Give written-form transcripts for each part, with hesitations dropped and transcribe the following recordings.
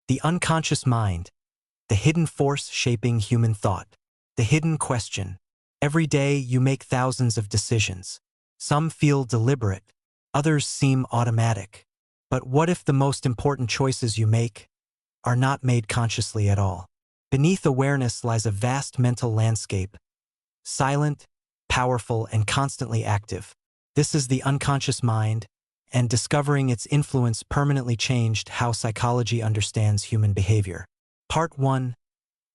The unconscious mind, the hidden force shaping human thought. The hidden question. Every day you make thousands of decisions. Some feel deliberate, others seem automatic. But what if the most important choices you make are not made consciously at all? Beneath awareness lies a vast mental landscape, silent, powerful, and constantly active. This is the unconscious mind, and discovering its influence permanently changed how psychology understands human behavior. Part 1.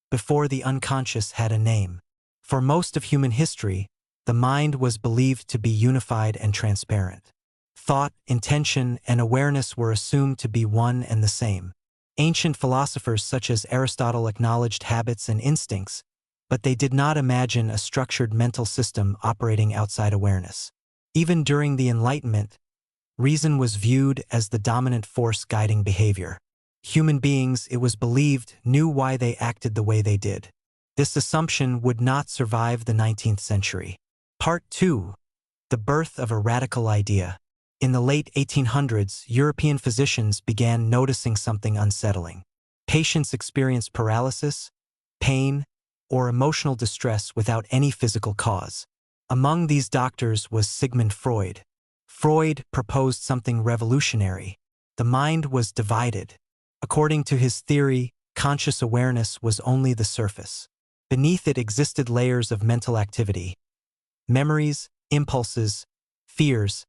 Before the unconscious had a name. For most of human history, the mind was believed to be unified and transparent. Thought, intention, and awareness were assumed to be one and the same. Ancient philosophers such as Aristotle acknowledged habits and instincts, but they did not imagine a structured mental system operating outside awareness. Even during the Enlightenment, reason was viewed as the dominant force guiding behavior. Human beings, it was believed, knew why they acted the way they did. This assumption would not survive the 19th century. Part 2. The birth of a radical idea. In the late 1800s, European physicians began noticing something unsettling. Patients experienced paralysis, pain, or emotional distress without any physical cause. Among these doctors was Sigmund Freud. Freud proposed something revolutionary. The mind was divided. According to his theory, conscious awareness was only the surface. Beneath it existed layers of mental activity, memories, impulses, fears,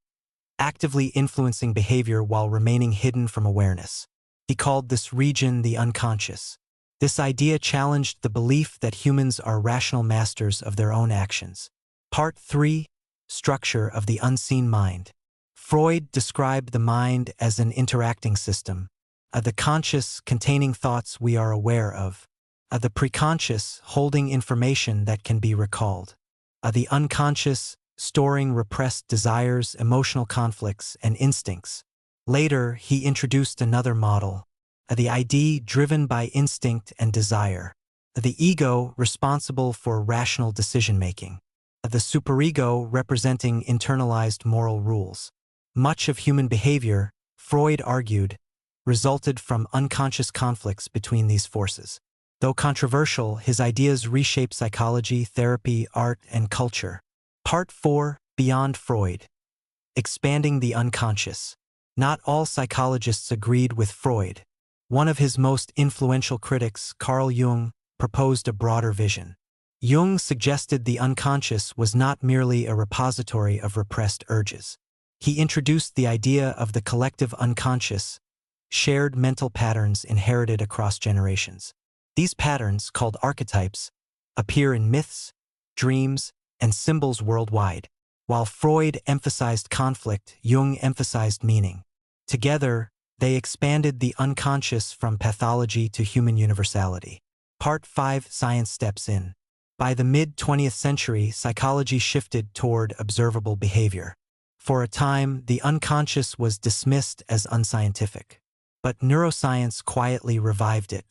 actively influencing behavior while remaining hidden from awareness. He called this region the unconscious. This idea challenged the belief that humans are rational masters of their own actions. Part 3. Structure of the unseen mind. Freud described the mind as an interacting system, the conscious containing thoughts we are aware of, the preconscious holding information that can be recalled, the unconscious storing repressed desires, emotional conflicts, and instincts. Later, he introduced another model, the ID driven by instinct and desire, the ego responsible for rational decision-making, the superego representing internalized moral rules. Much of human behavior, Freud argued, resulted from unconscious conflicts between these forces. Though controversial, his ideas reshaped psychology, therapy, art, and culture. Part 4. Beyond Freud. Expanding the unconscious. Not all psychologists agreed with Freud. One of his most influential critics, Carl Jung, proposed a broader vision. Jung suggested the unconscious was not merely a repository of repressed urges. He introduced the idea of the collective unconscious, shared mental patterns inherited across generations. These patterns, called archetypes, appear in myths, dreams, and symbols worldwide. While Freud emphasized conflict, Jung emphasized meaning. Together, they expanded the unconscious from pathology to human universality. Part 5. Science steps in. By the mid-20th century, psychology shifted toward observable behavior. For a time, the unconscious was dismissed as unscientific. But neuroscience quietly revived it.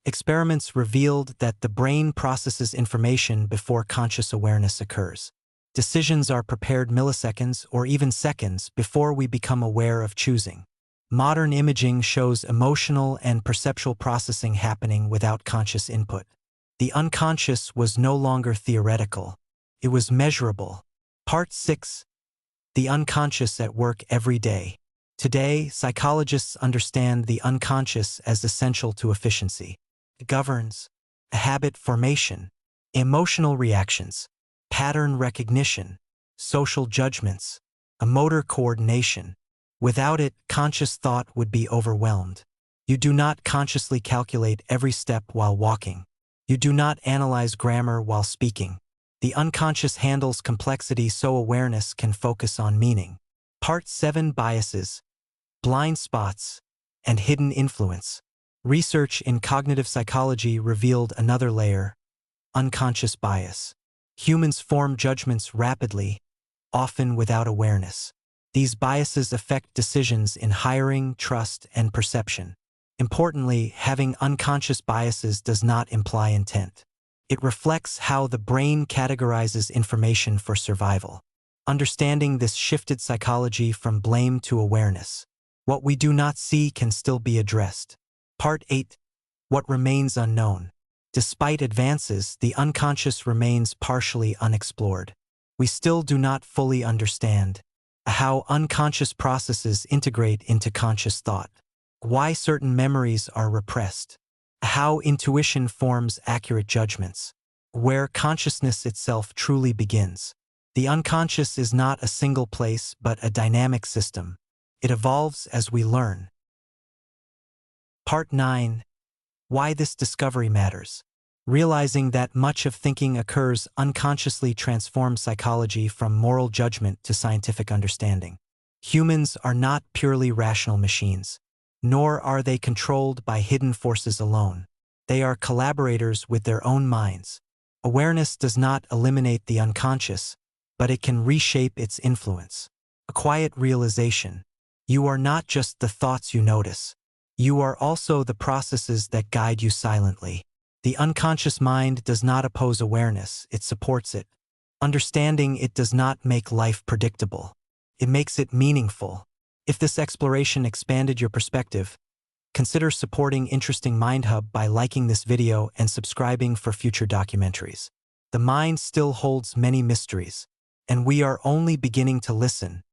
Experiments revealed that the brain processes information before conscious awareness occurs. Decisions are prepared milliseconds or even seconds before we become aware of choosing. Modern imaging shows emotional and perceptual processing happening without conscious input. The unconscious was no longer theoretical. It was measurable. Part 6. The unconscious at work every day. Today, psychologists understand the unconscious as essential to efficiency. It governs habit formation, emotional reactions, pattern recognition, social judgments, motor coordination. Without it, conscious thought would be overwhelmed. You do not consciously calculate every step while walking. You do not analyze grammar while speaking. The unconscious handles complexity so awareness can focus on meaning. Part 7. Biases, blind spots, and hidden influence. Research in cognitive psychology revealed another layer, unconscious bias. Humans form judgments rapidly, often without awareness. These biases affect decisions in hiring, trust, and perception. Importantly, having unconscious biases does not imply intent. It reflects how the brain categorizes information for survival. Understanding this shifted psychology from blame to awareness. What we do not see can still be addressed. Part 8. What remains unknown. Despite advances, the unconscious remains partially unexplored. We still do not fully understand how unconscious processes integrate into conscious thought, why certain memories are repressed, how intuition forms accurate judgments, where consciousness itself truly begins. The unconscious is not a single place but a dynamic system. It evolves as we learn. Part 9. Why this discovery matters. Realizing that much of thinking occurs unconsciously transforms psychology from moral judgment to scientific understanding. Humans are not purely rational machines, nor are they controlled by hidden forces alone. They are collaborators with their own minds. Awareness does not eliminate the unconscious, but it can reshape its influence. A quiet realization. You are not just the thoughts you notice. You are also the processes that guide you silently. The unconscious mind does not oppose awareness, it supports it. Understanding it does not make life predictable. It makes it meaningful. If this exploration expanded your perspective, consider supporting Interesting MindHub by liking this video and subscribing for future documentaries. The mind still holds many mysteries, and we are only beginning to listen,